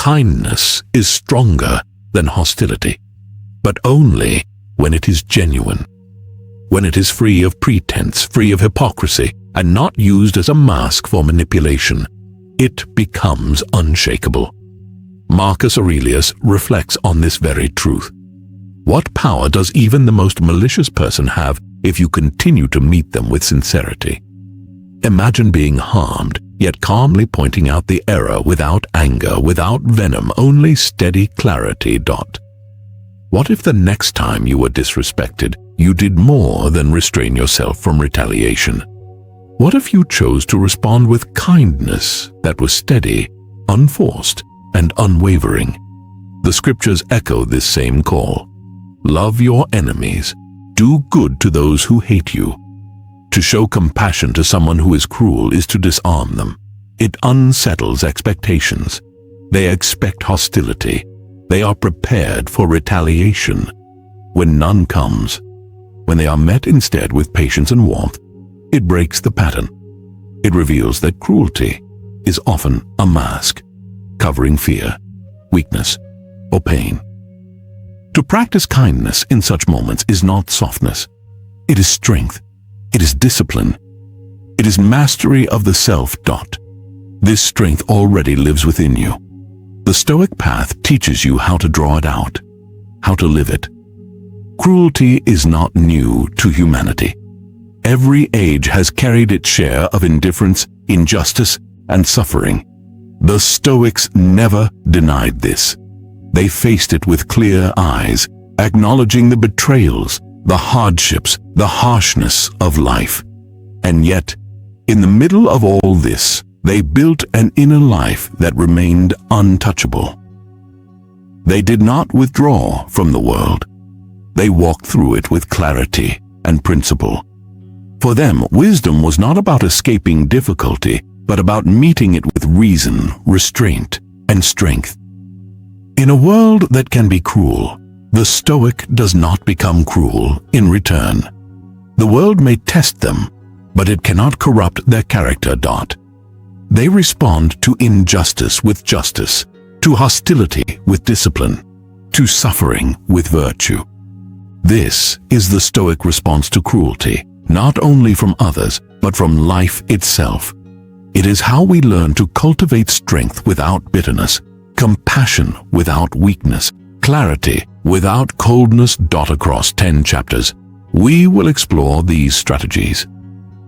kindness is stronger than hostility, but only when it is genuine, when it is free of pretense, free of hypocrisy, and not used as a mask for manipulation. It becomes unshakable. Marcus Aurelius reflects on this very truth. What power does even the most malicious person have if you continue to meet them with sincerity? Imagine being harmed, yet calmly pointing out the error without anger, without venom, only steady clarity. What if the next time you were disrespected, you did more than restrain yourself from retaliation? What if you chose to respond with kindness that was steady, unforced, and unwavering? The scriptures echo this same call. Love your enemies. Do good to those who hate you. To show compassion to someone who is cruel is to disarm them. It unsettles expectations. They expect hostility. They are prepared for retaliation. When none comes, when they are met instead with patience and warmth, it breaks the pattern. It reveals that cruelty is often a mask, covering fear, weakness, or pain. To practice kindness in such moments is not softness. It is strength. It is discipline. It is mastery of the self. This strength already lives within you. The Stoic path teaches you how to draw it out, how to live it. Cruelty is not new to humanity. Every age has carried its share of indifference, injustice, and suffering. The Stoics never denied this. They faced it with clear eyes, acknowledging the betrayals, the hardships, the harshness of life. And yet, in the middle of all this, they built an inner life that remained untouchable. They did not withdraw from the world. They walked through it with clarity and principle. For them, wisdom was not about escaping difficulty, but about meeting it with reason, restraint, and strength. In a world that can be cruel, the Stoic does not become cruel in return. The world may test them, but it cannot corrupt their character. They respond to injustice with justice, to hostility with discipline, to suffering with virtue. This is the Stoic response to cruelty, not only from others, but from life itself. It is how we learn to cultivate strength without bitterness, compassion without weakness, clarity without coldness. Across 10 chapters, we will explore these strategies.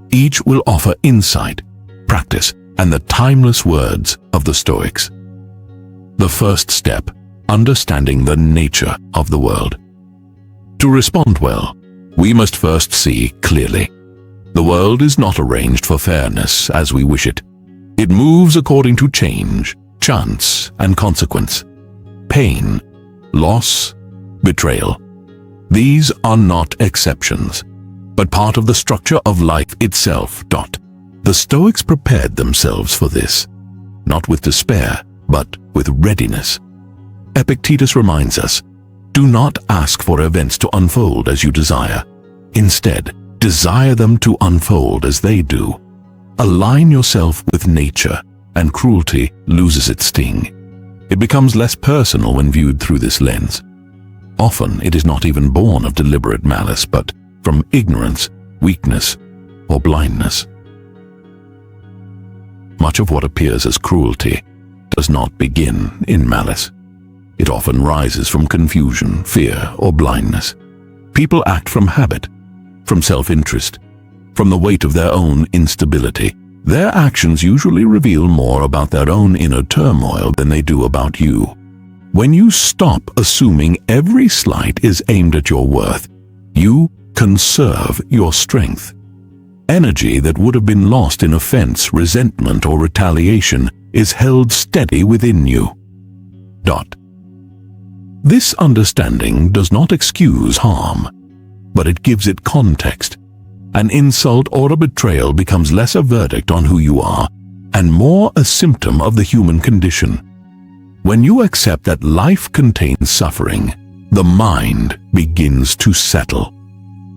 Each will offer insight, practice, and the timeless words of the Stoics. The first step, understanding the nature of the world. To respond well, we must first see clearly. The world is not arranged for fairness as we wish it. It moves according to change, chance, and consequence. Pain, loss, betrayal. These are not exceptions, but part of the structure of life itself. The Stoics prepared themselves for this, not with despair, but with readiness. Epictetus reminds us, do not ask for events to unfold as you desire. Instead, desire them to unfold as they do. Align yourself with nature, and cruelty loses its sting. It becomes less personal when viewed through this lens. Often it is not even born of deliberate malice, but from ignorance, weakness, or blindness. Much of what appears as cruelty does not begin in malice. It often rises from confusion, fear, or blindness. People act from habit, from self-interest, from the weight of their own instability. Their actions usually reveal more about their own inner turmoil than they do about you. When you stop assuming every slight is aimed at your worth, you conserve your strength. Energy that would have been lost in offense, resentment, or retaliation is held steady within you. This understanding does not excuse harm, but it gives it context. An insult or a betrayal becomes less a verdict on who you are and more a symptom of the human condition. When you accept that life contains suffering, the mind begins to settle.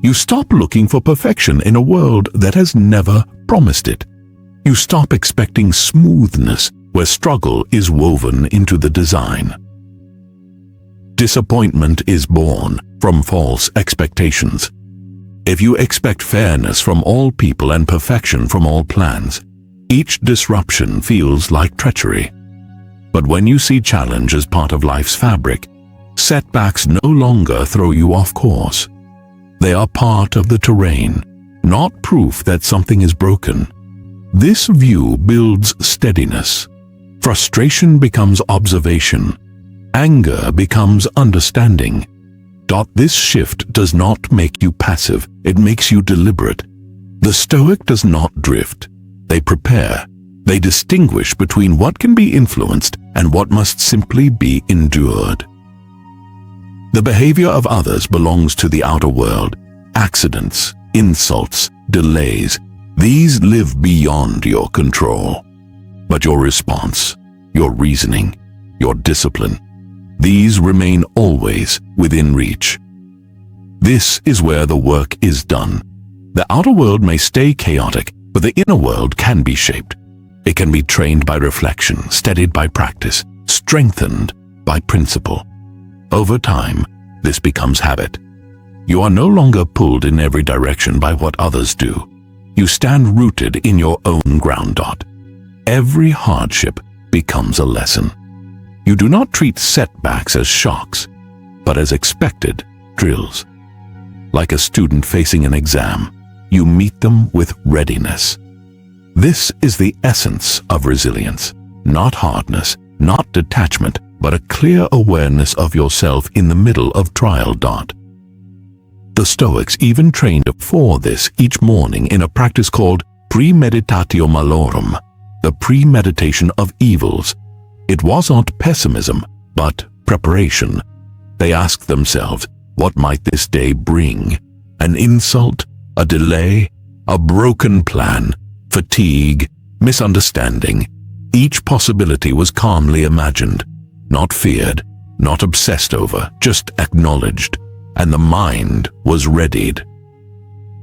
You stop looking for perfection in a world that has never promised it. You stop expecting smoothness where struggle is woven into the design. Disappointment is born from false expectations. If you expect fairness from all people and perfection from all plans, each disruption feels like treachery. But when you see challenge as part of life's fabric, setbacks no longer throw you off course. They are part of the terrain, not proof that something is broken. This view builds steadiness. Frustration becomes observation. Anger becomes understanding. This shift does not make you passive, it makes you deliberate. The Stoic does not drift. They prepare. They distinguish between what can be influenced and what must simply be endured. The behavior of others belongs to the outer world. Accidents, insults, delays, these live beyond your control. But your response, your reasoning, your discipline, these remain always within reach. This is where the work is done. The outer world may stay chaotic, but the inner world can be shaped. It can be trained by reflection, steadied by practice, strengthened by principle. Over time, this becomes habit. You are no longer pulled in every direction by what others do. You stand rooted in your own ground. Every hardship becomes a lesson. You do not treat setbacks as shocks, but as expected drills. Like a student facing an exam, you meet them with readiness. This is the essence of resilience, not hardness, not detachment, but a clear awareness of yourself in the middle of trial. The Stoics even trained for this each morning in a practice called premeditatio malorum, the premeditation of evils. It wasn't pessimism, but preparation. They asked themselves, what might this day bring? An insult, a delay, a broken plan, fatigue, misunderstanding. Each possibility was calmly imagined, not feared, not obsessed over, just acknowledged, and the mind was readied.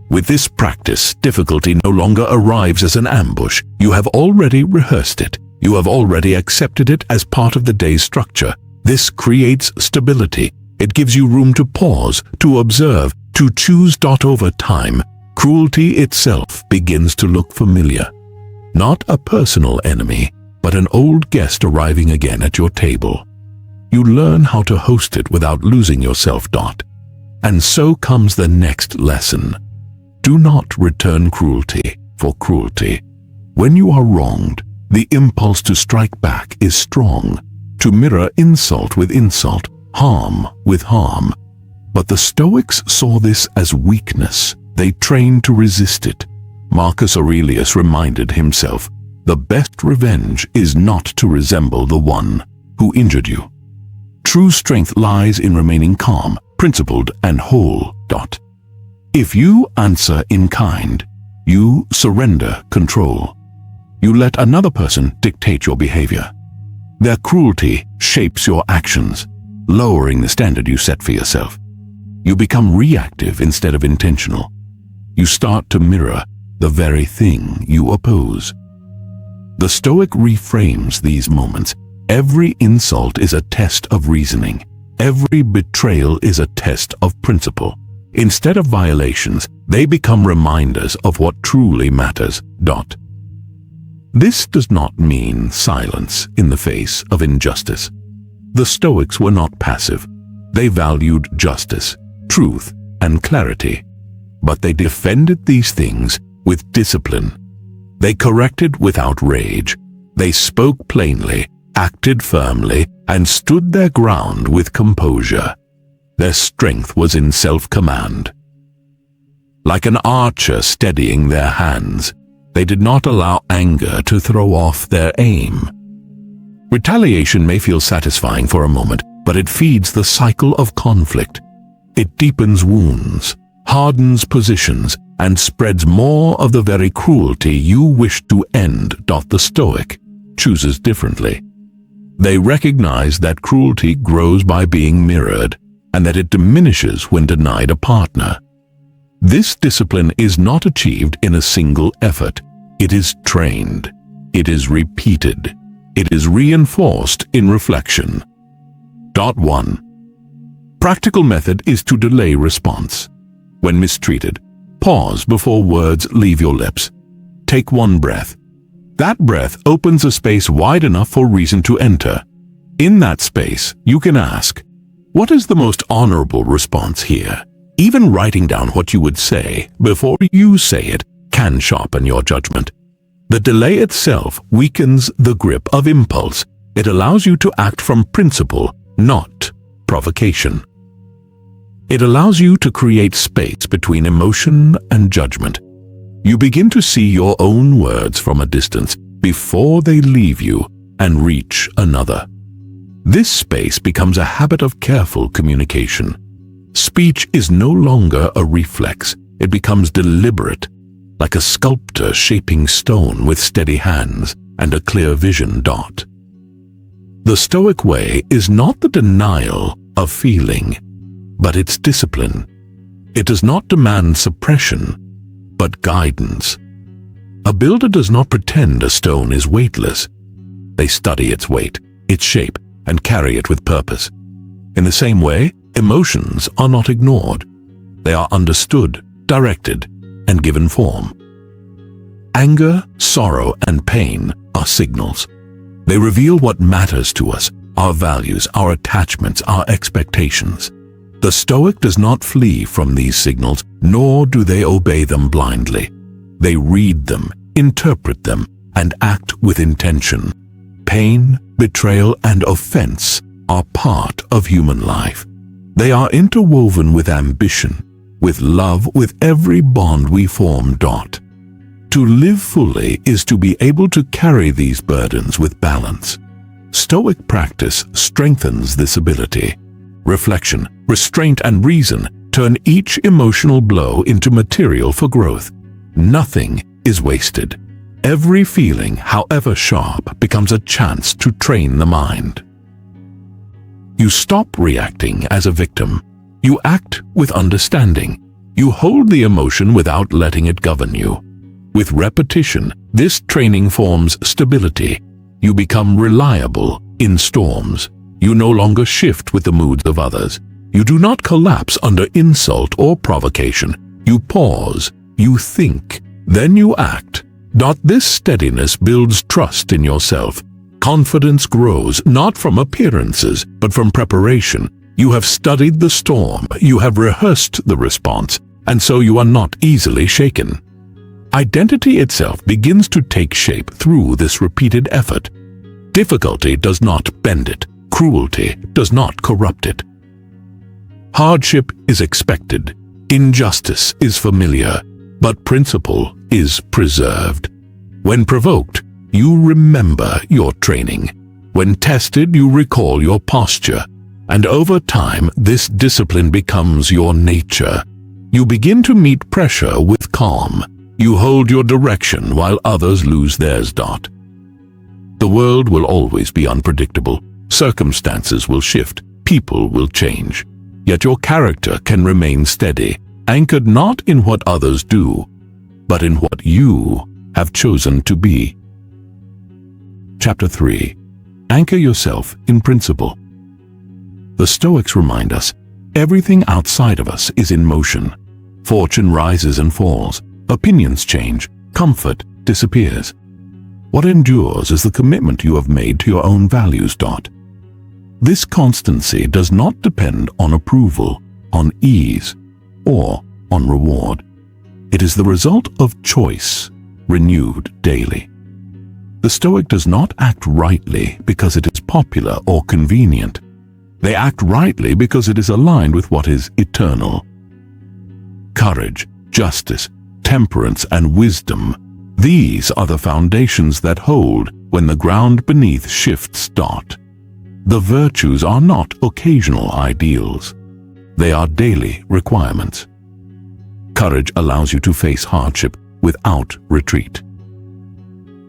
With this practice, difficulty no longer arrives as an ambush. You have already rehearsed it. You have already accepted it as part of the day's structure. This creates stability. It gives you room to pause, to observe, to choose. Over time, cruelty itself begins to look familiar. Not a personal enemy, but an old guest arriving again at your table. You learn how to host it without losing yourself. And so comes the next lesson. Do not return cruelty for cruelty. When you are wronged, the impulse to strike back is strong, to mirror insult with insult, harm with harm. But the Stoics saw this as weakness. They trained to resist it. Marcus Aurelius reminded himself, the best revenge is not to resemble the one who injured you. True strength lies in remaining calm, principled, and whole. If you answer in kind, you surrender control. You let another person dictate your behavior. Their cruelty shapes your actions, lowering the standard you set for yourself. You become reactive instead of intentional. You start to mirror the very thing you oppose. The Stoic reframes these moments. Every insult is a test of reasoning. Every betrayal is a test of principle. Instead of violations, they become reminders of what truly matters. This does not mean silence in the face of injustice. The Stoics were not passive. They valued justice, truth, and clarity. But they defended these things with discipline. They corrected without rage. They spoke plainly, acted firmly, and stood their ground with composure. Their strength was in self-command. Like an archer steadying their hands, they did not allow anger to throw off their aim. Retaliation may feel satisfying for a moment, but it feeds the cycle of conflict. It deepens wounds, hardens positions, and spreads more of the very cruelty you wish to end. The Stoic chooses differently. They recognize that cruelty grows by being mirrored, and that it diminishes when denied a partner. This discipline is not achieved in a single effort. It is trained. It is repeated. It is reinforced in reflection. 1. Practical method is to delay response. When mistreated, pause before words leave your lips. Take one breath. That breath opens a space wide enough for reason to enter. In that space, you can ask, what is the most honorable response here? Even writing down what you would say before you say it can sharpen your judgment. The delay itself weakens the grip of impulse. It allows you to act from principle, not provocation. It allows you to create space between emotion and judgment. You begin to see your own words from a distance before they leave you and reach another. This space becomes a habit of careful communication. Speech is no longer a reflex. It becomes deliberate, like a sculptor shaping stone with steady hands and a clear vision. The Stoic way is not the denial of feeling, but its discipline. It does not demand suppression, but guidance. A builder does not pretend a stone is weightless. They study its weight, its shape, and carry it with purpose. In the same way, emotions are not ignored. They are understood, directed, and given form. Anger, sorrow, and pain are signals. They reveal what matters to us, our values, our attachments, our expectations. The Stoic does not flee from these signals, nor do they obey them blindly. They read them, interpret them, and act with intention. Pain, betrayal, and offense are part of human life. They are interwoven with ambition, with love, with every bond we form. To live fully is to be able to carry these burdens with balance. Stoic practice strengthens this ability. Reflection, restraint, and reason turn each emotional blow into material for growth. Nothing is wasted. Every feeling, however sharp, becomes a chance to train the mind. You stop reacting as a victim. You act with understanding. You hold the emotion without letting it govern you. With repetition, this training forms stability. You become reliable in storms. You no longer shift with the moods of others. You do not collapse under insult or provocation. You pause, you think, then you act. This steadiness builds trust in yourself. Confidence grows not from appearances, but from preparation. You have studied the storm, you have rehearsed the response, and so you are not easily shaken. Identity itself begins to take shape through this repeated effort. Difficulty does not bend it. Cruelty does not corrupt it. Hardship is expected. Injustice is familiar, but principle is preserved. When provoked, you remember your training. When tested, you recall your posture. And over time, this discipline becomes your nature. You begin to meet pressure with calm. You hold your direction while others lose theirs. The world will always be unpredictable. Circumstances will shift. People will change. Yet your character can remain steady, anchored not in what others do, but in what you have chosen to be. Chapter 3. Anchor yourself in principle. The Stoics remind us, everything outside of us is in motion. Fortune rises and falls. Opinions change. Comfort disappears. What endures is the commitment you have made to your own values. This constancy does not depend on approval, on ease, or on reward. It is the result of choice, renewed daily. The Stoic does not act rightly because it is popular or convenient. They act rightly because it is aligned with what is eternal. Courage, justice, temperance, and wisdom, these are the foundations that hold when the ground beneath shifts. The virtues are not occasional ideals. They are daily requirements. Courage allows you to face hardship without retreat.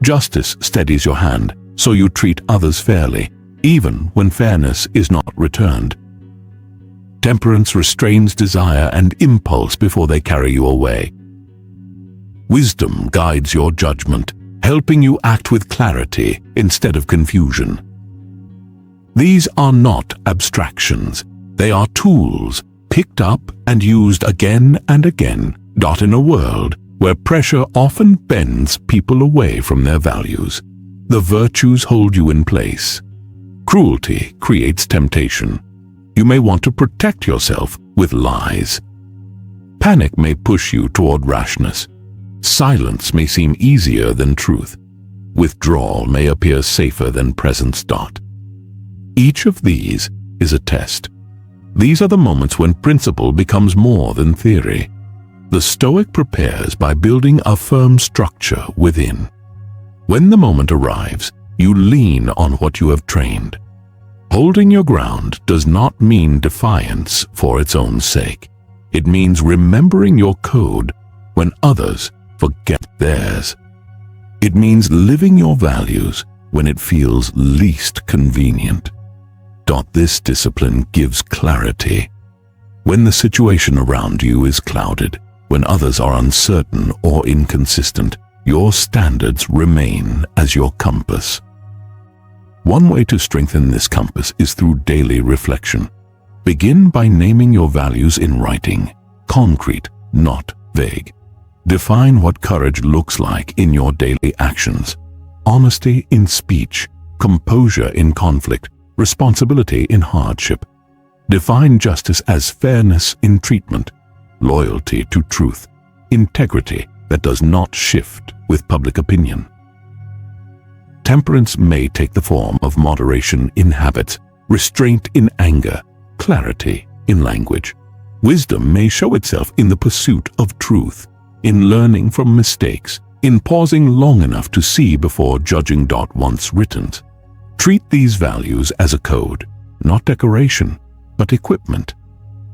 Justice steadies your hand, so you treat others fairly, even when fairness is not returned. Temperance restrains desire and impulse before they carry you away. Wisdom guides your judgment, helping you act with clarity instead of confusion. These are not abstractions. They are tools picked up and used again and again, in a world where pressure often bends people away from their values. The virtues hold you in place. Cruelty creates temptation. You may want to protect yourself with lies. Panic may push you toward rashness. Silence may seem easier than truth. Withdrawal may appear safer than presence. Each of these is a test. These are the moments when principle becomes more than theory. The Stoic prepares by building a firm structure within. When the moment arrives, you lean on what you have trained. Holding your ground does not mean defiance for its own sake. It means remembering your code when others forget theirs. It means living your values when it feels least convenient. This discipline gives clarity. When the situation around you is clouded, when others are uncertain or inconsistent, your standards remain as your compass. One way to strengthen this compass is through daily reflection. Begin by naming your values in writing, concrete, not vague. Define what courage looks like in your daily actions. Honesty in speech, composure in conflict, responsibility in hardship. Define justice as fairness in treatment, loyalty to truth, integrity that does not shift with public opinion. Temperance may take the form of moderation in habits, restraint in anger, clarity in language. Wisdom may show itself in the pursuit of truth, in learning from mistakes, in pausing long enough to see before judging. Once written. Treat these values as a code, not decoration, but equipment.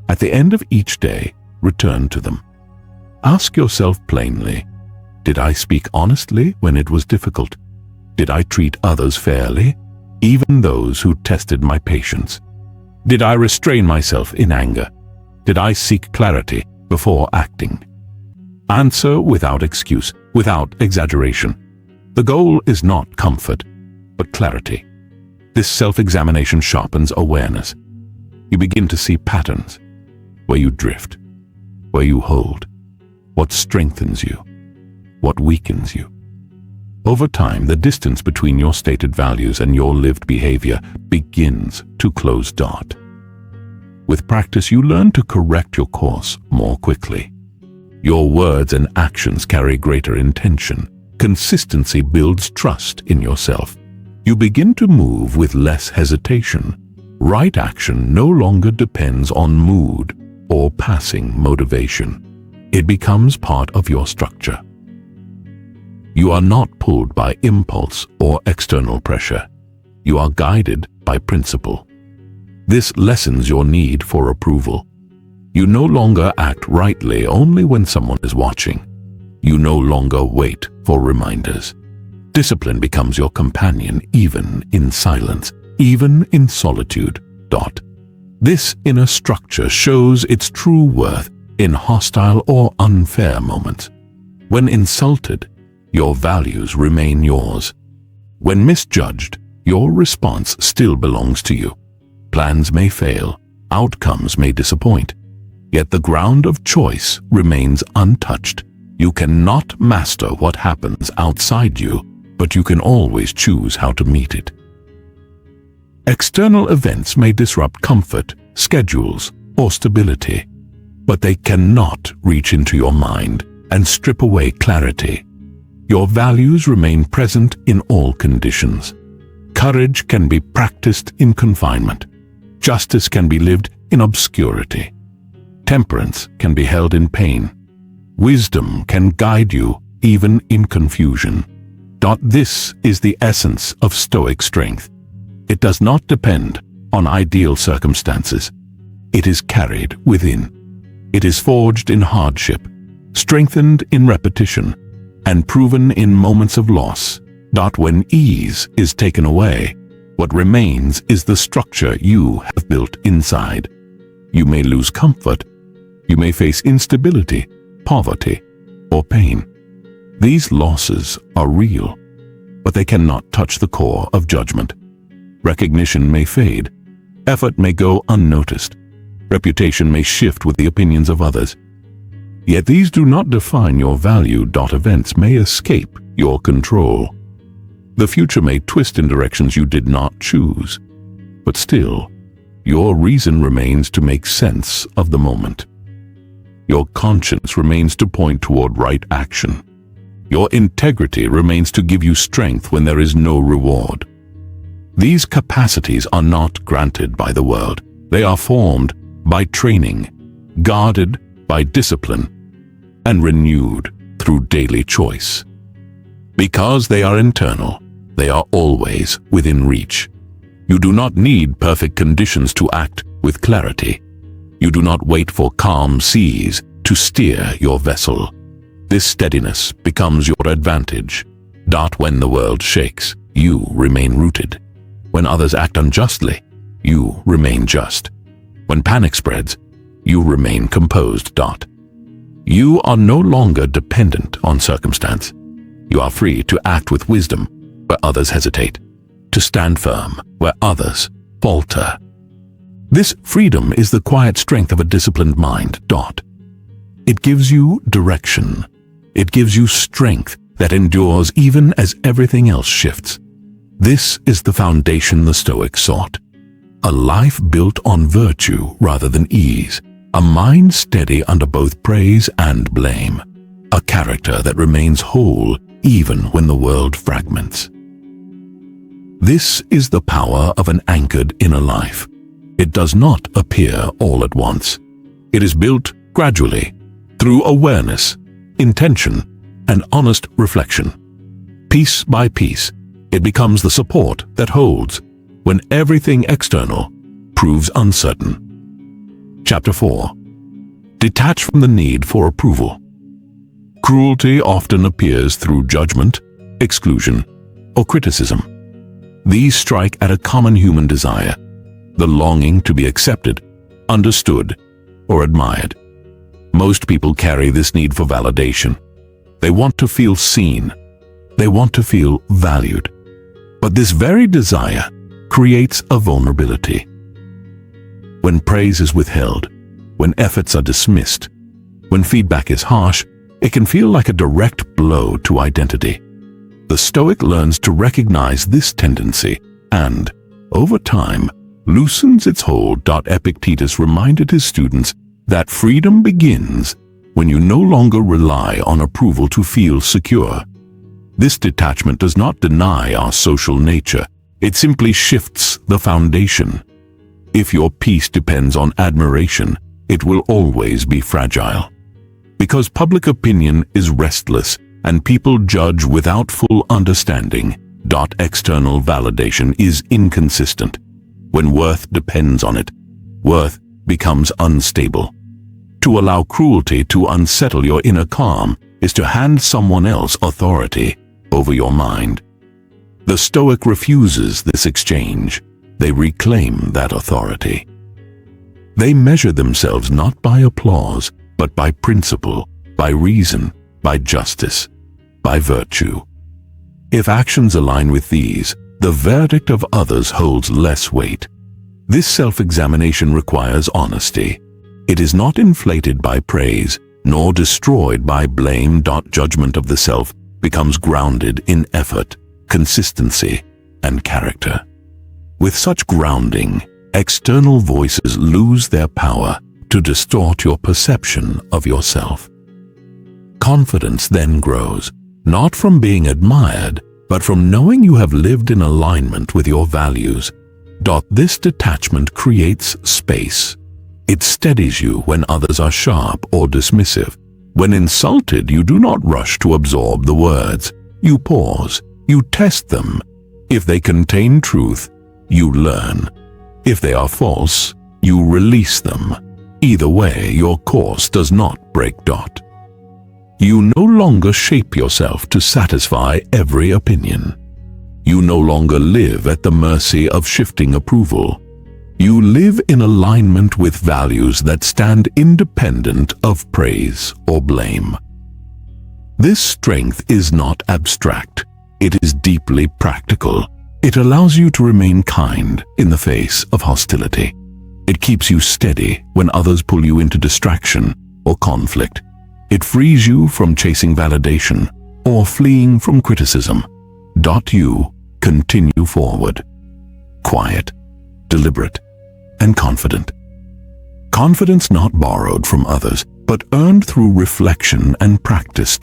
At the end of each day, return to them. Ask yourself plainly, did I speak honestly when it was difficult? Did I treat others fairly, even those who tested my patience? Did I restrain myself in anger? Did I seek clarity before acting? Answer without excuse, without exaggeration. The goal is not comfort, but clarity. This self-examination sharpens awareness. You begin to see patterns, where you drift, where you hold, what strengthens you, what weakens you. Over time, the distance between your stated values and your lived behavior begins to close. With practice, you learn to correct your course more quickly. Your words and actions carry greater intention. Consistency builds trust in yourself. You begin to move with less hesitation. Right action no longer depends on mood or passing motivation. It becomes part of your structure. You are not pulled by impulse or external pressure. You are guided by principle. This lessens your need for approval. You no longer act rightly only when someone is watching. You no longer wait for reminders. Discipline becomes your companion even in silence, even in solitude. This inner structure shows its true worth in hostile or unfair moments. When insulted, your values remain yours. When misjudged, your response still belongs to you. Plans may fail, outcomes may disappoint, yet the ground of choice remains untouched. You cannot master what happens outside you, but you can always choose how to meet it. External events may disrupt comfort, schedules, or stability, but they cannot reach into your mind and strip away clarity. Your values remain present in all conditions. Courage can be practiced in confinement. Justice can be lived in obscurity. Temperance can be held in pain. Wisdom can guide you even in confusion. This is the essence of Stoic strength. It does not depend on ideal circumstances. It is carried within. It is forged in hardship, strengthened in repetition, and proven in moments of loss. When ease is taken away, what remains is the structure you have built inside. You may lose comfort. You may face instability, poverty, or pain. These losses are real, but they cannot touch the core of judgment. Recognition may fade. Effort may go unnoticed. Reputation may shift with the opinions of others. Yet these do not define your value. Events may escape your control. The future may twist in directions you did not choose. But still, your reason remains to make sense of the moment. Your conscience remains to point toward right action. Your integrity remains to give you strength when there is no reward. These capacities are not granted by the world. They are formed by training, guarded by discipline, and renewed through daily choice. Because they are internal, they are always within reach. You do not need perfect conditions to act with clarity. You do not wait for calm seas to steer your vessel. This steadiness becomes your advantage. When the world shakes, you remain rooted. When others act unjustly, you remain just. When panic spreads, you remain composed. You are no longer dependent on circumstance. You are free to act with wisdom where others hesitate, to stand firm where others falter. This freedom is the quiet strength of a disciplined mind. It gives you direction. It gives you strength that endures even as everything else shifts. This is the foundation the Stoics sought. A life built on virtue rather than ease. A mind steady under both praise and blame. A character that remains whole even when the world fragments. This is the power of an anchored inner life. It does not appear all at once. It is built gradually, through awareness, intention, and honest reflection. Piece by piece, it becomes the support that holds when everything external proves uncertain. Chapter 4. Detach from the need for approval. Cruelty often appears through judgment, exclusion, or criticism. These strike at a common human desire, the longing to be accepted, understood, or admired. Most people carry this need for validation. They want to feel seen. They want to feel valued. But this very desire creates a vulnerability. When praise is withheld, when efforts are dismissed, when feedback is harsh, it can feel like a direct blow to identity. The Stoic learns to recognize this tendency and, over time, loosens its hold. Epictetus reminded his students that freedom begins when you no longer rely on approval to feel secure. This detachment does not deny our social nature. It simply shifts the foundation. If your peace depends on admiration, it will always be fragile. Because public opinion is restless and people judge without full understanding, external validation is inconsistent. When worth depends on it, worth becomes unstable. To allow cruelty to unsettle your inner calm is to hand someone else authority over your mind. The Stoic refuses this exchange. They reclaim that authority. They measure themselves not by applause, but by principle, by reason, by justice, by virtue. If actions align with these, the verdict of others holds less weight. This self-examination requires honesty. It is not inflated by praise, nor destroyed by blame. Judgment of the self becomes grounded in effort, consistency, and character. With such grounding, external voices lose their power to distort your perception of yourself. Confidence then grows, not from being admired, but from knowing you have lived in alignment with your values. This detachment creates space. It steadies you when others are sharp or dismissive. When insulted, you do not rush to absorb the words. You pause. You test them. If they contain truth, you learn. If they are false, you release them. Either way, your course does not break. You no longer shape yourself to satisfy every opinion. You no longer live at the mercy of shifting approval. You live in alignment with values that stand independent of praise or blame. This strength is not abstract. It is deeply practical. It allows you to remain kind in the face of hostility. It keeps you steady when others pull you into distraction or conflict. It frees you from chasing validation or fleeing from criticism. You continue forward, quiet, deliberate, and confident. Confidence not borrowed from others, but earned through reflection and practice.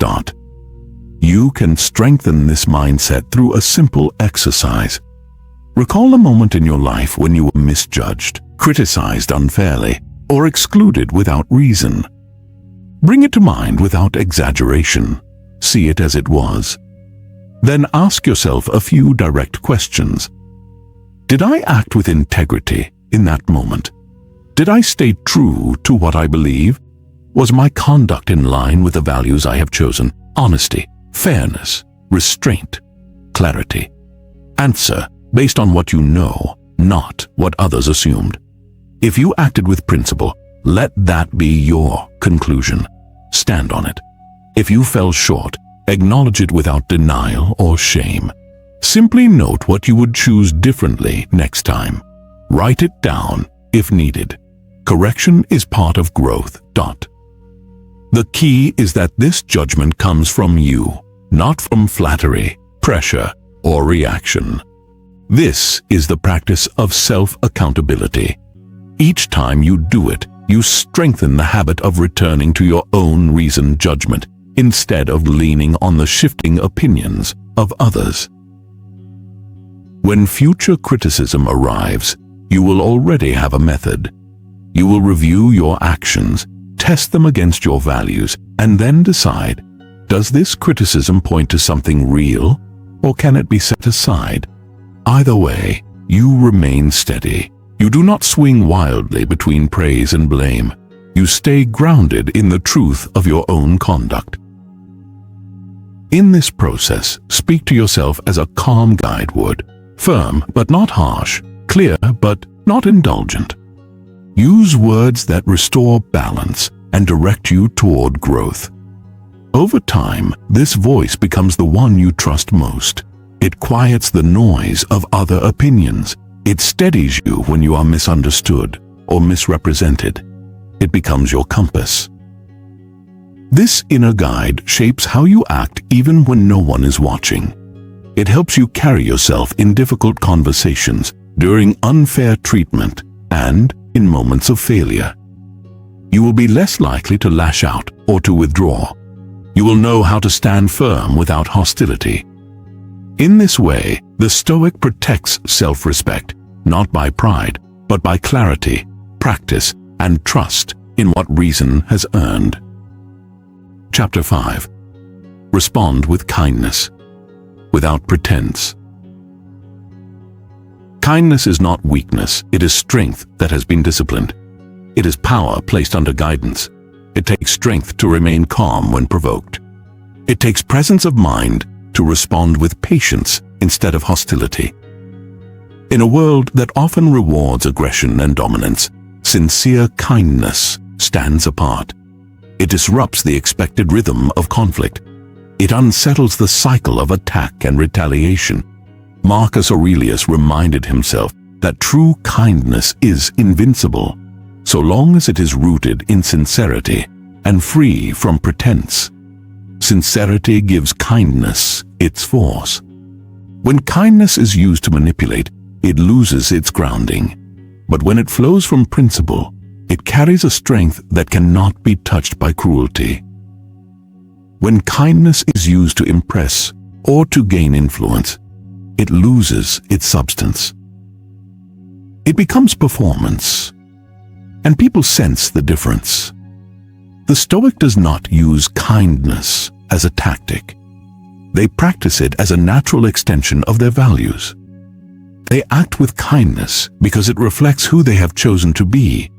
You can strengthen this mindset through a simple exercise. Recall a moment in your life when you were misjudged, criticized unfairly, or excluded without reason. Bring it to mind without exaggeration. See it as it was. Then ask yourself a few direct questions. Did I act with integrity in that moment? Did I stay true to what I believe? Was my conduct in line with the values I have chosen? Honesty, fairness, restraint, clarity. Answer based on what you know, not what others assumed. If you acted with principle, let that be your conclusion. Stand on it. If you fell short, acknowledge it without denial or shame. Simply note what you would choose differently next time. Write it down if needed. Correction is part of growth. The key is that this judgment comes from you, not from flattery, pressure, or reaction. This is the practice of self-accountability. Each time you do it, you strengthen the habit of returning to your own reasoned judgment instead of leaning on the shifting opinions of others. When future criticism arrives, you will already have a method. You will review your actions, test them against your values, and then decide, does this criticism point to something real, or can it be set aside? Either way, you remain steady. You do not swing wildly between praise and blame. You stay grounded in the truth of your own conduct. In this process, speak to yourself as a calm guide would, firm but not harsh, clear but not indulgent. Use words that restore balance and direct you toward growth. Over time, this voice becomes the one you trust most. It quiets the noise of other opinions. It steadies you when you are misunderstood or misrepresented. It becomes your compass. This inner guide shapes how you act even when no one is watching. It helps you carry yourself in difficult conversations, during unfair treatment, and in moments of failure. You will be less likely to lash out or to withdraw. You will know how to stand firm without hostility. In this way, the Stoic protects self-respect, not by pride, but by clarity, practice, and trust in what reason has earned. Chapter 5. Respond with kindness, without pretense. Kindness is not weakness, it is strength that has been disciplined. It is power placed under guidance. It takes strength to remain calm when provoked. It takes presence of mind to respond with patience instead of hostility. In a world that often rewards aggression and dominance, sincere kindness stands apart. It disrupts the expected rhythm of conflict. It unsettles the cycle of attack and retaliation. Marcus Aurelius reminded himself that true kindness is invincible, so long as it is rooted in sincerity and free from pretense. Sincerity gives kindness its force. When kindness is used to manipulate, it loses its grounding. But when it flows from principle, it carries a strength that cannot be touched by cruelty. When kindness is used to impress or to gain influence, it loses its substance. It becomes performance, and people sense the difference. The Stoic does not use kindness as a tactic. They practice it as a natural extension of their values. They act with kindness because it reflects who they have chosen to be,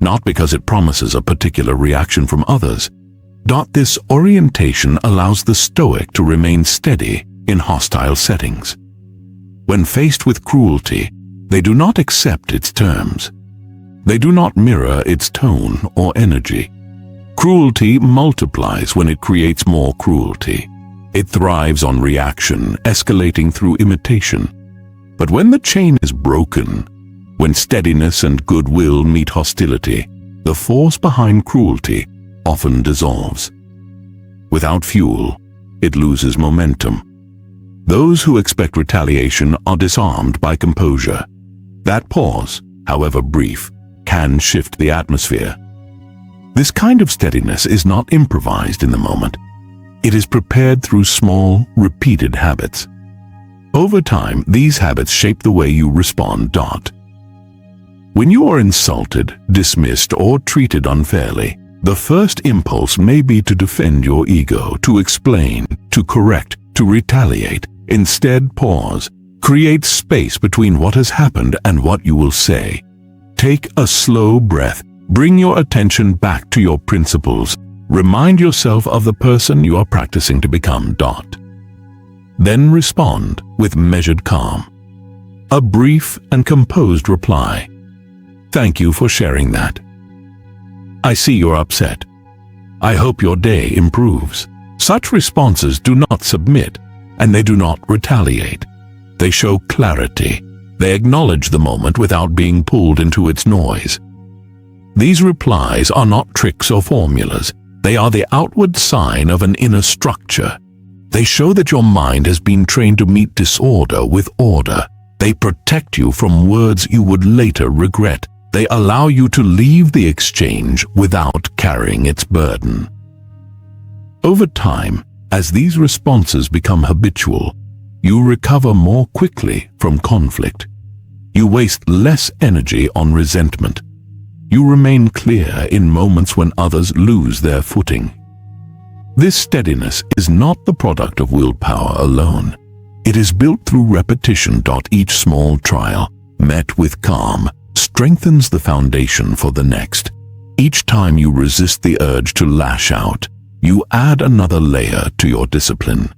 not because it promises a particular reaction from others. This orientation allows the Stoic to remain steady in hostile settings. When faced with cruelty, they do not accept its terms. They do not mirror its tone or energy. Cruelty multiplies when it creates more cruelty. It thrives on reaction, escalating through imitation. But when the chain is broken, when steadiness and goodwill meet hostility, the force behind cruelty often dissolves. Without fuel, it loses momentum. Those who expect retaliation are disarmed by composure. That pause, however brief, can shift the atmosphere. This kind of steadiness is not improvised in the moment. It is prepared through small, repeated habits. Over time, these habits shape the way you respond. When you are insulted, dismissed, or treated unfairly, the first impulse may be to defend your ego, to explain, to correct, to retaliate. Instead, pause. Create space between what has happened and what you will say. Take a slow breath. Bring your attention back to your principles. Remind yourself of the person you are practicing to become. Then respond with measured calm. A brief and composed reply. Thank you for sharing that. I see you're upset. I hope your day improves. Such responses do not submit, and they do not retaliate. They show clarity. They acknowledge the moment without being pulled into its noise. These replies are not tricks or formulas. They are the outward sign of an inner structure. They show that your mind has been trained to meet disorder with order. They protect you from words you would later regret. They allow you to leave the exchange without carrying its burden. Over time, as these responses become habitual, you recover more quickly from conflict. You waste less energy on resentment. You remain clear in moments when others lose their footing. This steadiness is not the product of willpower alone. It is built through repetition. Each small trial, met with calm, strengthens the foundation for the next. Each time you resist the urge to lash out, you add another layer to your discipline.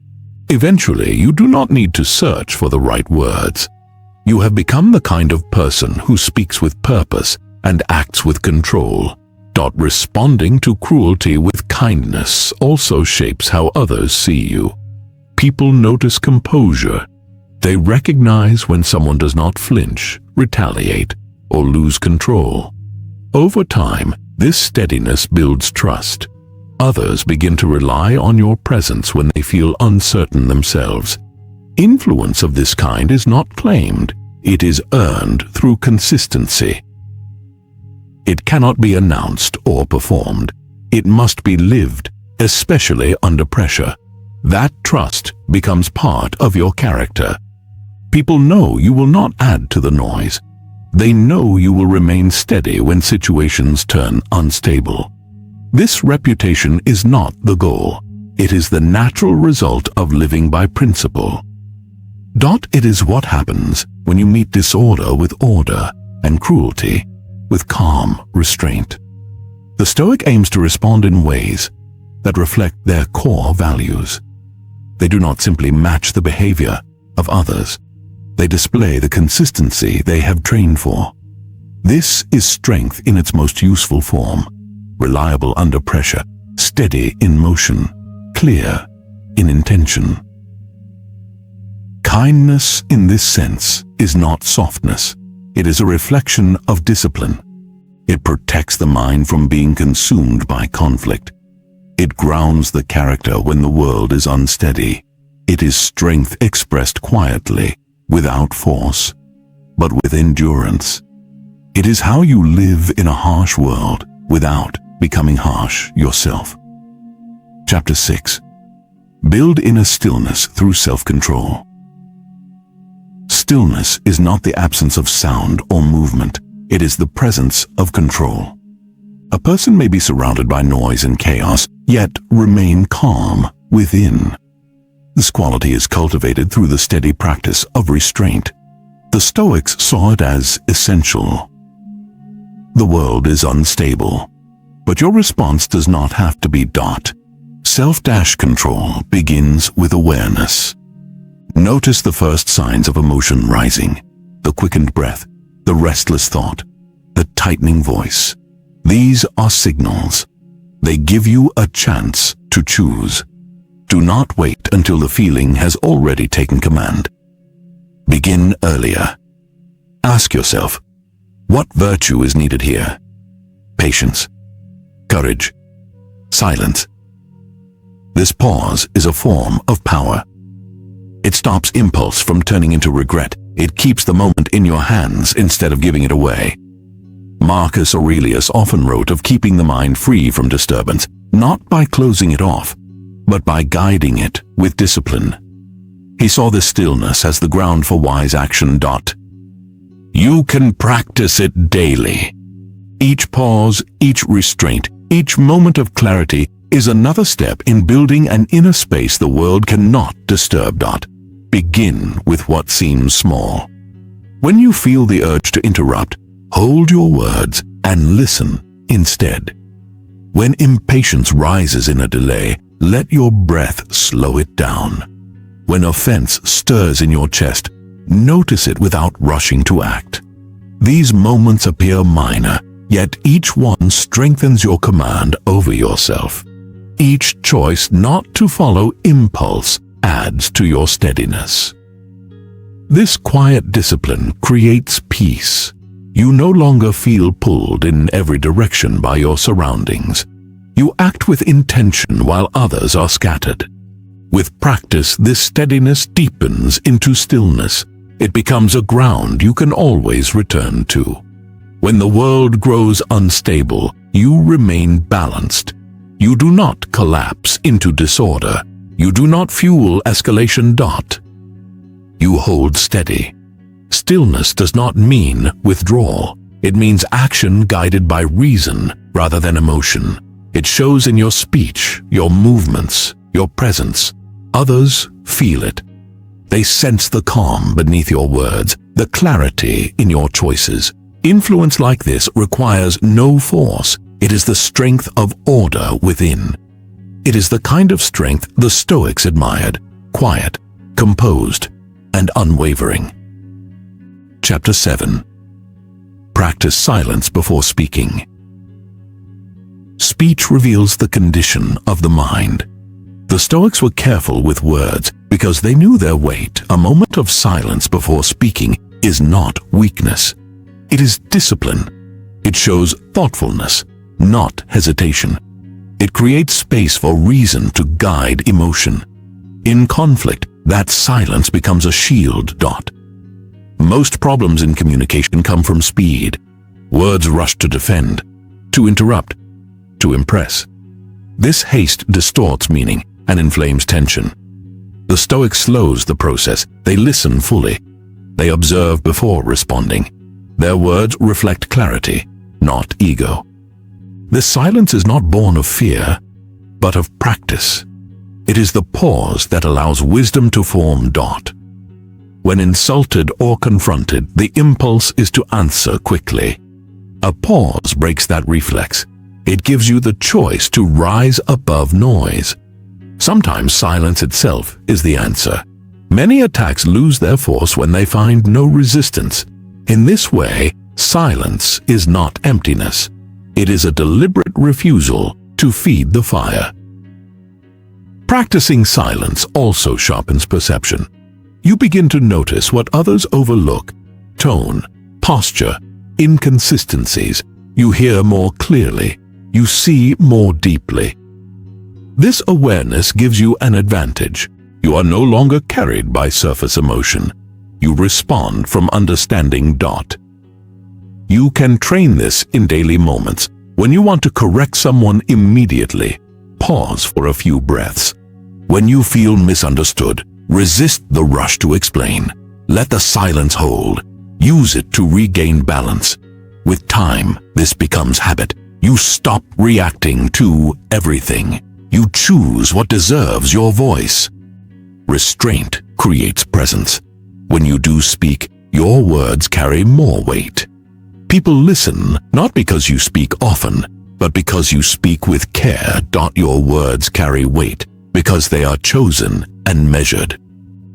Eventually, you do not need to search for the right words. You have become the kind of person who speaks with purpose and acts with control. Responding to cruelty with kindness also shapes how others see you. People notice composure. They recognize when someone does not flinch, retaliate, or lose control. Over time, this steadiness builds trust. Others begin to rely on your presence when they feel uncertain themselves. Influence of this kind is not claimed. It is earned through consistency. It cannot be announced or performed. It must be lived, especially under pressure. That trust becomes part of your character. People know you will not add to the noise. They know you will remain steady when situations turn unstable. This reputation is not the goal. It is the natural result of living by principle. It is what happens when you meet disorder with order and cruelty with calm restraint. The Stoic aims to respond in ways that reflect their core values. They do not simply match the behavior of others. They display the consistency they have trained for. This is strength in its most useful form, reliable under pressure, steady in motion, clear in intention. Kindness in this sense is not softness. It is a reflection of discipline. It protects the mind from being consumed by conflict. It grounds the character when the world is unsteady. It is strength expressed quietly, without force, but with endurance. It is how you live in a harsh world without becoming harsh yourself. Chapter 6. Build inner stillness through self-control. Stillness is not the absence of sound or movement. It is the presence of control. A person may be surrounded by noise and chaos, yet remain calm within. This quality is cultivated through the steady practice of restraint. The Stoics saw it as essential. The world is unstable, but your response does not have to be Self-control begins with awareness. Notice the first signs of emotion rising, the quickened breath, the restless thought, the tightening voice. These are signals. They give you a chance to choose Do not wait until the feeling has already taken command. Begin earlier. Ask yourself, what virtue is needed here? Patience, courage, silence. This pause is a form of power. It stops impulse from turning into regret. It keeps the moment in your hands instead of giving it away. Marcus Aurelius often wrote of keeping the mind free from disturbance, not by closing it off, but by guiding it with discipline. He saw this stillness as the ground for wise action. You can practice it daily. Each pause, each restraint, each moment of clarity is another step in building an inner space the world cannot disturb. Begin with what seems small. When you feel the urge to interrupt, hold your words and listen instead. When impatience rises in a delay, let your breath slow it down. When offense stirs in your chest, notice it without rushing to act. These moments appear minor, yet each one strengthens your command over yourself. Each choice not to follow impulse adds to your steadiness. This quiet discipline creates peace. You no longer feel pulled in every direction by your surroundings. You act with intention while others are scattered. With practice, this steadiness deepens into stillness. It becomes a ground you can always return to. When the world grows unstable, you remain balanced. You do not collapse into disorder. You do not fuel escalation. You hold steady. Stillness does not mean withdrawal. It means action guided by reason rather than emotion. It shows in your speech, your movements, your presence. Others feel it. They sense the calm beneath your words, the clarity in your choices. Influence like this requires no force. It is the strength of order within. It is the kind of strength the Stoics admired, quiet, composed, and unwavering. Chapter 7. Practice silence before speaking. Speech reveals the condition of the mind. The Stoics were careful with words because they knew their weight. A moment of silence before speaking is not weakness. It is discipline. It shows thoughtfulness, not hesitation. It creates space for reason to guide emotion. In conflict, that silence becomes a shield. Most problems in communication come from speed. Words rush to defend, to interrupt, to impress. This haste distorts meaning and inflames tension. The Stoic slows the process. They listen fully. They observe before responding. Their words reflect clarity, not ego. This silence is not born of fear, but of practice. It is the pause that allows wisdom to form. When insulted or confronted, the impulse is to answer quickly. A pause breaks that reflex. It gives you the choice to rise above noise. Sometimes silence itself is the answer. Many attacks lose their force when they find no resistance. In this way, silence is not emptiness. It is a deliberate refusal to feed the fire. Practicing silence also sharpens perception. You begin to notice what others overlook: tone, posture, inconsistencies. You hear more clearly. You see more deeply. This awareness gives you an advantage. You are no longer carried by surface emotion. You respond from understanding. You can train this in daily moments. When you want to correct someone immediately, pause for a few breaths. When you feel misunderstood, resist the rush to explain. Let the silence hold. Use it to regain balance. With time, this becomes habit. You stop reacting to everything. You choose what deserves your voice. Restraint creates presence. When you do speak, your words carry more weight. People listen not because you speak often, but because you speak with care. Your words carry weight because they are chosen and measured.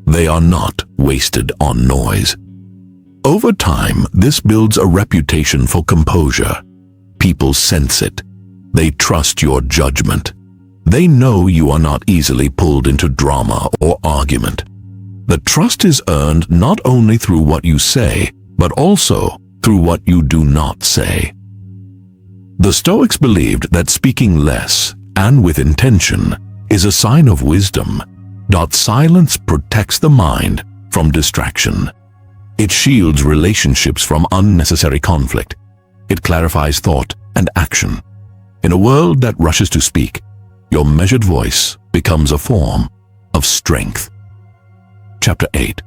They are not wasted on noise. Over time, this builds a reputation for composure. People sense it. They trust your judgment. They know you are not easily pulled into drama or argument. The trust is earned not only through what you say, but also through what you do not say. The Stoics believed that speaking less and with intention is a sign of wisdom. Silence protects the mind from distraction. It shields relationships from unnecessary conflict. It clarifies thought and action. In a world that rushes to speak, your measured voice becomes a form of strength. Chapter 8.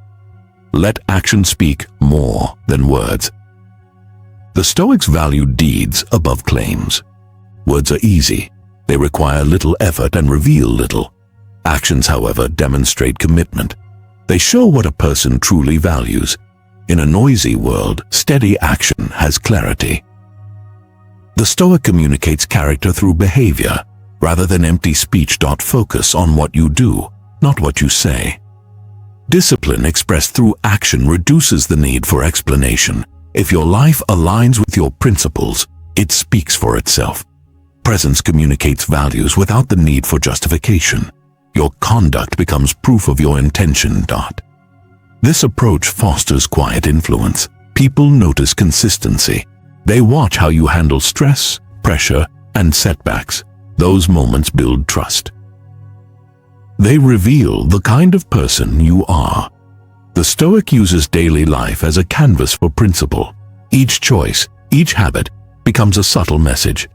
Let action speak more than words. The Stoics valued deeds above claims. Words are easy. They require little effort and reveal little. Actions, however, demonstrate commitment. They show what a person truly values. In a noisy world, steady action has clarity. The Stoic communicates character through behavior, rather than empty speech. Focus on what you do, not what you say. Discipline expressed through action reduces the need for explanation. If your life aligns with your principles, it speaks for itself. Presence communicates values without the need for justification. Your conduct becomes proof of your intention. This approach fosters quiet influence. People notice consistency. They watch how you handle stress, pressure, and setbacks. Those moments build trust. They reveal the kind of person you are. The Stoic uses daily life as a canvas for principle. Each choice, each habit, becomes a subtle message.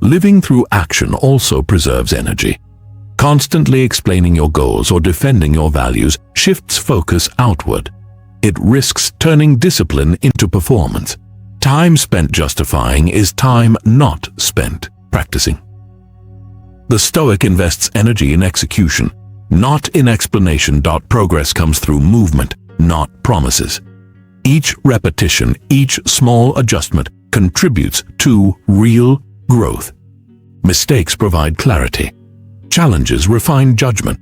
Living through action also preserves energy. Constantly explaining your goals or defending your values shifts focus outward. It risks turning discipline into performance. Time spent justifying is time not spent practicing. The Stoic invests energy in execution, not in explanation. Progress comes through movement, not promises. Each repetition, each small adjustment contributes to real growth. Mistakes provide clarity. Challenges refine judgment.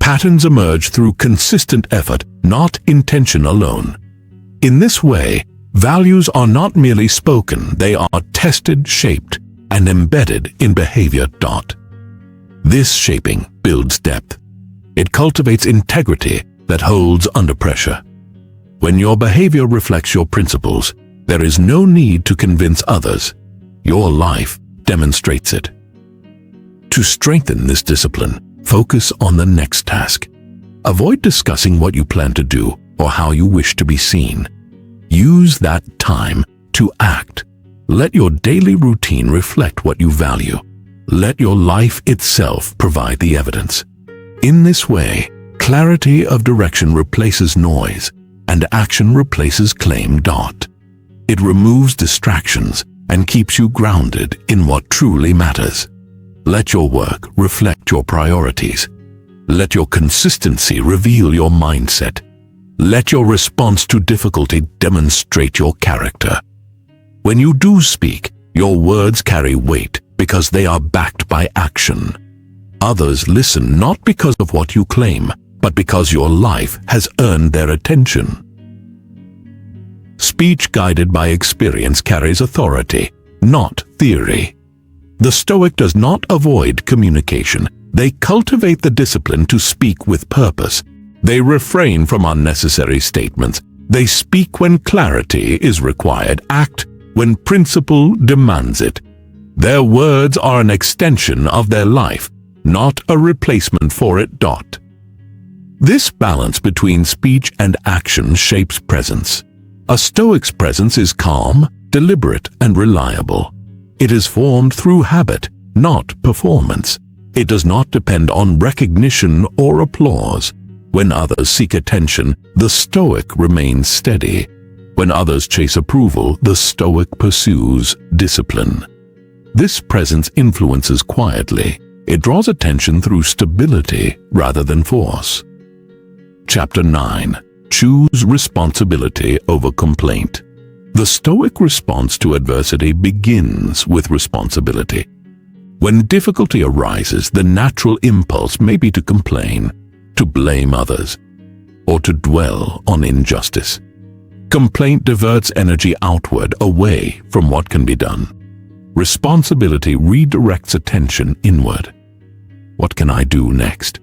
Patterns emerge through consistent effort, not intention alone. In this way, values are not merely spoken, they are tested, shaped, and embedded in behavior. This shaping builds depth. It cultivates integrity that holds under pressure. When your behavior reflects your principles, there is no need to convince others. Your life demonstrates it. To strengthen this discipline, focus on the next task. Avoid discussing what you plan to do or how you wish to be seen. Use that time to act. Let your daily routine reflect what you value. Let your life itself provide the evidence. In this way, clarity of direction replaces noise, and action replaces claim. It removes distractions and keeps you grounded in what truly matters. Let your work reflect your priorities. Let your consistency reveal your mindset. Let your response to difficulty demonstrate your character. When you do speak, your words carry weight because they are backed by action. Others listen not because of what you claim, but because your life has earned their attention. Speech guided by experience carries authority, not theory. The Stoic does not avoid communication. They cultivate the discipline to speak with purpose. They refrain from unnecessary statements. They speak when clarity is required, act when principle demands it. Their words are an extension of their life, not a replacement for it. This balance between speech and action shapes presence. A Stoic's presence is calm, deliberate, and reliable. It is formed through habit, not performance. It does not depend on recognition or applause. When others seek attention, the Stoic remains steady. When others chase approval, the Stoic pursues discipline. This presence influences quietly. It draws attention through stability rather than force. Chapter 9. Choose responsibility over complaint. The Stoic response to adversity begins with responsibility. When difficulty arises, the natural impulse may be to complain, to blame others, or to dwell on injustice. Complaint diverts energy outward, away from what can be done. Responsibility redirects attention inward. What can I do next?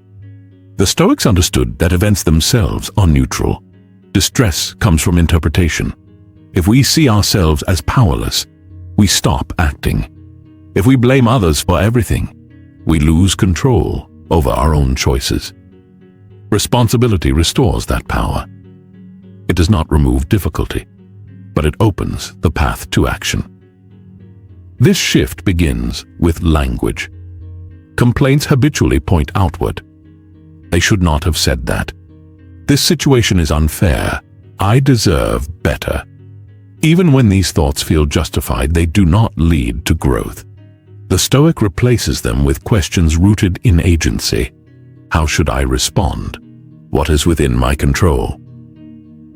The Stoics understood that events themselves are neutral. Distress comes from interpretation. If we see ourselves as powerless, we stop acting. If we blame others for everything, we lose control over our own choices. Responsibility restores that power. It does not remove difficulty, but it opens the path to action. This shift begins with language. Complaints habitually point outward. They should not have said that. This situation is unfair. I deserve better. Even when these thoughts feel justified, they do not lead to growth. The Stoic replaces them with questions rooted in agency. How should I respond? What is within my control?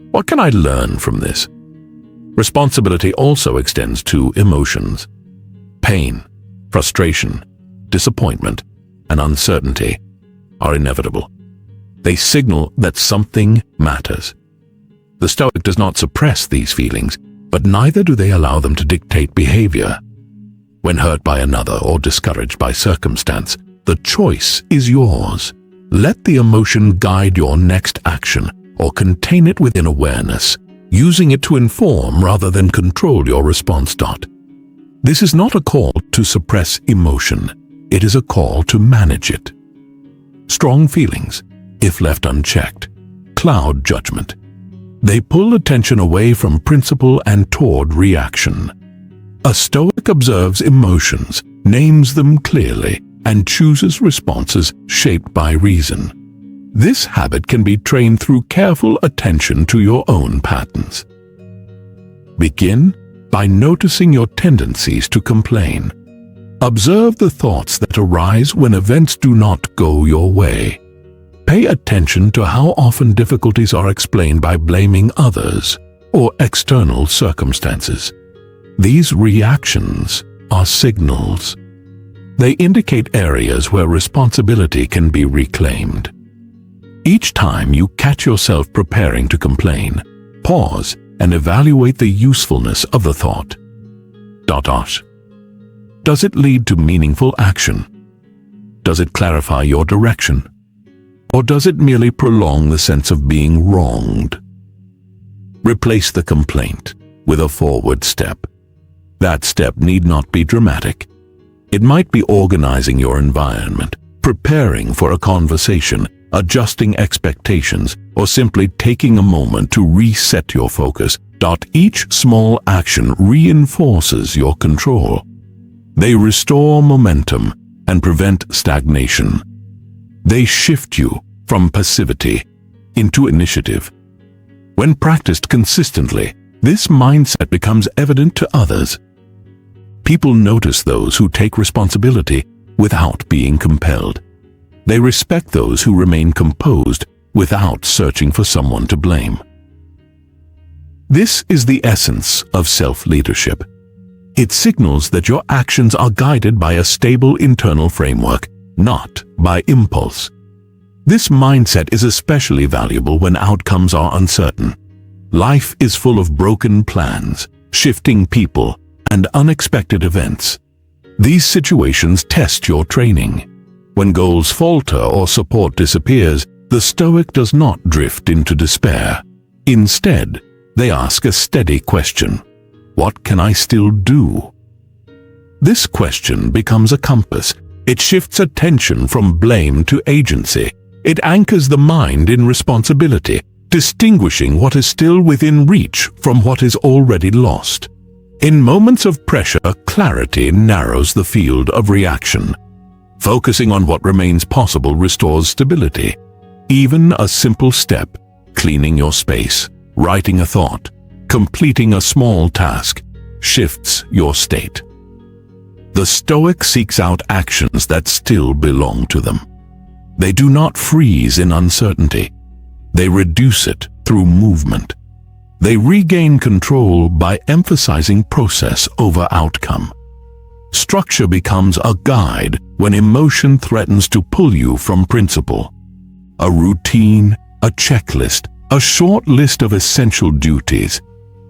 What can I learn from this? Responsibility also extends to emotions. Pain, frustration, disappointment, and uncertainty are inevitable. They signal that something matters. The Stoic does not suppress these feelings, but neither do they allow them to dictate behavior. When hurt by another or discouraged by circumstance, the choice is yours. Let the emotion guide your next action or contain it within awareness, using it to inform rather than control your response. This is not a call to suppress emotion. It is a call to manage it. Strong feelings, if left unchecked, cloud judgment. They pull attention away from principle and toward reaction. A Stoic observes emotions, names them clearly, and chooses responses shaped by reason. This habit can be trained through careful attention to your own patterns. Begin by noticing your tendencies to complain. Observe the thoughts that arise when events do not go your way. Pay attention to how often difficulties are explained by blaming others or external circumstances. These reactions are signals. They indicate areas where responsibility can be reclaimed. Each time you catch yourself preparing to complain, pause and evaluate the usefulness of the thought. Does it lead to meaningful action? Does it clarify your direction? Or does it merely prolong the sense of being wronged? Replace the complaint with a forward step. That step need not be dramatic. It might be organizing your environment, preparing for a conversation, adjusting expectations, or simply taking a moment to reset your focus. Each small action reinforces your control. They restore momentum and prevent stagnation. They shift you from passivity into initiative. When practiced consistently, this mindset becomes evident to others. People notice those who take responsibility without being compelled. They respect those who remain composed without searching for someone to blame. This is the essence of self-leadership. It signals that your actions are guided by a stable internal framework, not by impulse. This mindset is especially valuable when outcomes are uncertain. Life is full of broken plans, shifting people, and unexpected events. These situations test your training. When goals falter or support disappears, the Stoic does not drift into despair. Instead, they ask a steady question: what can I still do? This question becomes a compass. It shifts attention from blame to agency. It anchors the mind in responsibility, distinguishing what is still within reach from what is already lost. In moments of pressure, clarity narrows the field of reaction. Focusing on what remains possible restores stability. Even a simple step, cleaning your space, writing a thought, completing a small task, shifts your state. The Stoic seeks out actions that still belong to them. They do not freeze in uncertainty. They reduce it through movement. They regain control by emphasizing process over outcome. Structure becomes a guide when emotion threatens to pull you from principle. A routine, a checklist, a short list of essential duties.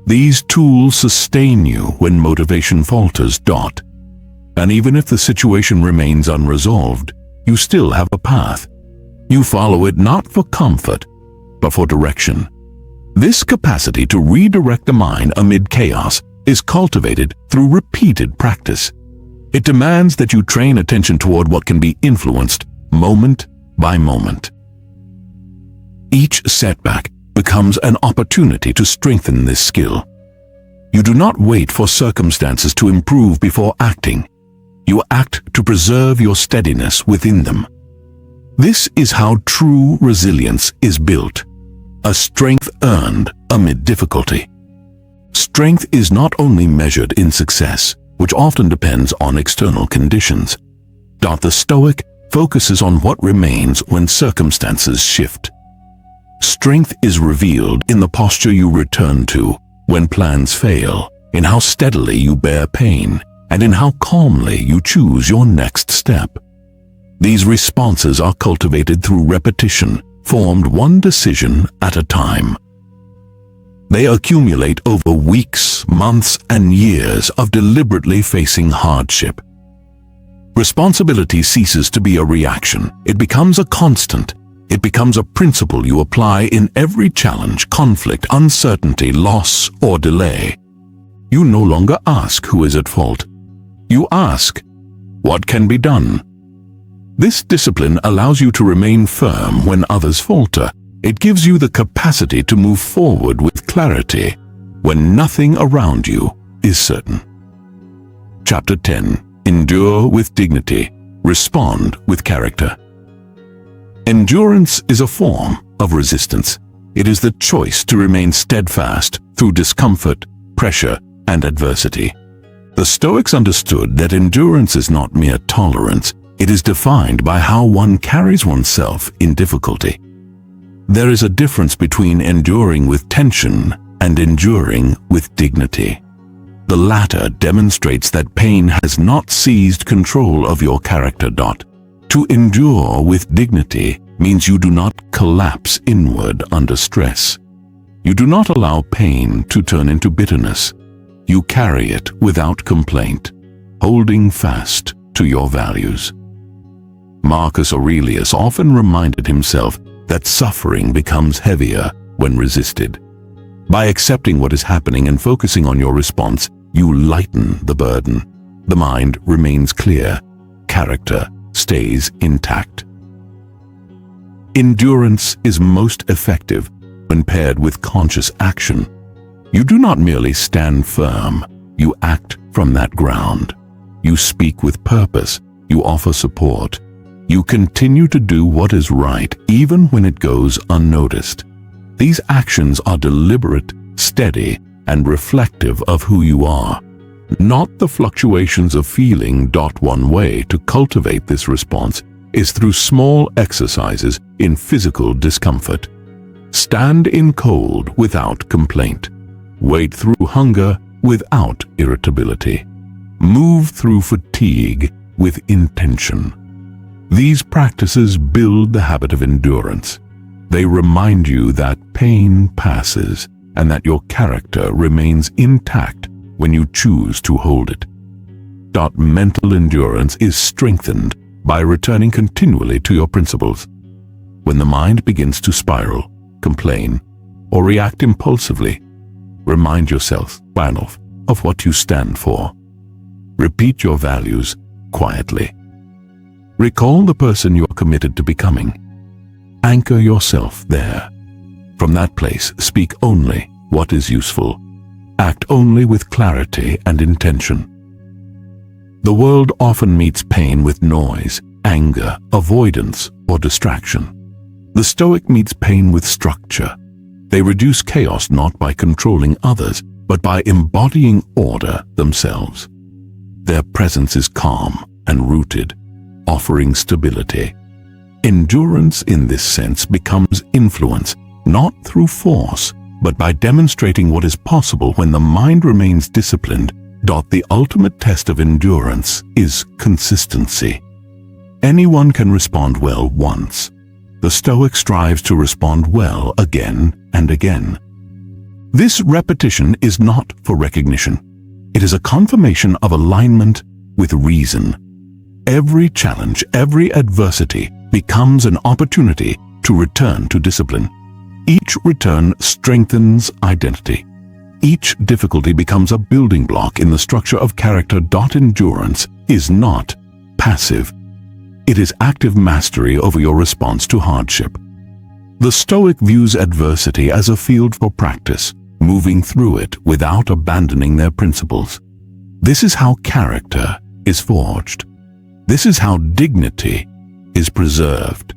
These tools sustain you when motivation falters. And even if the situation remains unresolved, you still have a path. You follow it not for comfort, but for direction. This capacity to redirect the mind amid chaos is cultivated through repeated practice. It demands that you train attention toward what can be influenced moment by moment. Each setback becomes an opportunity to strengthen this skill. You do not wait for circumstances to improve before acting. You act to preserve your steadiness within them. This is how true resilience is built, a strength earned amid difficulty. Strength is not only measured in success, which often depends on external conditions. The Stoic focuses on what remains when circumstances shift. Strength is revealed in the posture you return to when plans fail, in how steadily you bear pain, and in how calmly you choose your next step. These responses are cultivated through repetition, formed one decision at a time. They accumulate over weeks, months, and years of deliberately facing hardship. Responsibility ceases to be a reaction. It becomes a constant. It becomes a principle you apply in every challenge, conflict, uncertainty, loss, or delay. You no longer ask who is at fault. You ask, what can be done? This discipline allows you to remain firm when others falter. It gives you the capacity to move forward with clarity when nothing around you is certain. Chapter 10. Endure with dignity. Respond with character. Endurance is a form of resistance. It is the choice to remain steadfast through discomfort, pressure, and adversity. The Stoics understood that endurance is not mere tolerance. It is defined by how one carries oneself in difficulty. There is a difference between enduring with tension and enduring with dignity. The latter demonstrates that pain has not seized control of your character. To endure with dignity means you do not collapse inward under stress. You do not allow pain to turn into bitterness. You carry it without complaint, holding fast to your values. Marcus Aurelius often reminded himself that suffering becomes heavier when resisted. By accepting what is happening and focusing on your response, you lighten the burden. The mind remains clear. Character stays intact. Endurance is most effective when paired with conscious action. You do not merely stand firm, you act from that ground. You speak with purpose, you offer support. You continue to do what is right even when it goes unnoticed. These actions are deliberate, steady, and reflective of who you are, not the fluctuations of feeling. One way to cultivate this response is through small exercises in physical discomfort. Stand in cold without complaint. Wait through hunger without irritability. Move through fatigue with intention. These practices build the habit of endurance. They remind you that pain passes and that your character remains intact when you choose to hold it. Mental endurance is strengthened by returning continually to your principles. When the mind begins to spiral, complain, or react impulsively, remind yourself of what you stand for. Repeat your values quietly. Recall the person you are committed to becoming. Anchor yourself there. From that place, speak only what is useful. Act only with clarity and intention. The world often meets pain with noise, anger, avoidance, or distraction. The Stoic meets pain with structure. They reduce chaos not by controlling others, but by embodying order themselves. Their presence is calm and rooted, offering stability. Endurance in this sense becomes influence, not through force, but by demonstrating what is possible when the mind remains disciplined. The ultimate test of endurance is consistency. Anyone can respond well once. The Stoic strives to respond well again and again. This repetition is not for recognition. It is a confirmation of alignment with reason. Every challenge, every adversity becomes an opportunity to return to discipline. Each return strengthens identity. Each difficulty becomes a building block in the structure of character. Endurance is not passive. It is active mastery over your response to hardship. The Stoic views adversity as a field for practice, moving through it without abandoning their principles. This is how character is forged. This is how dignity is preserved.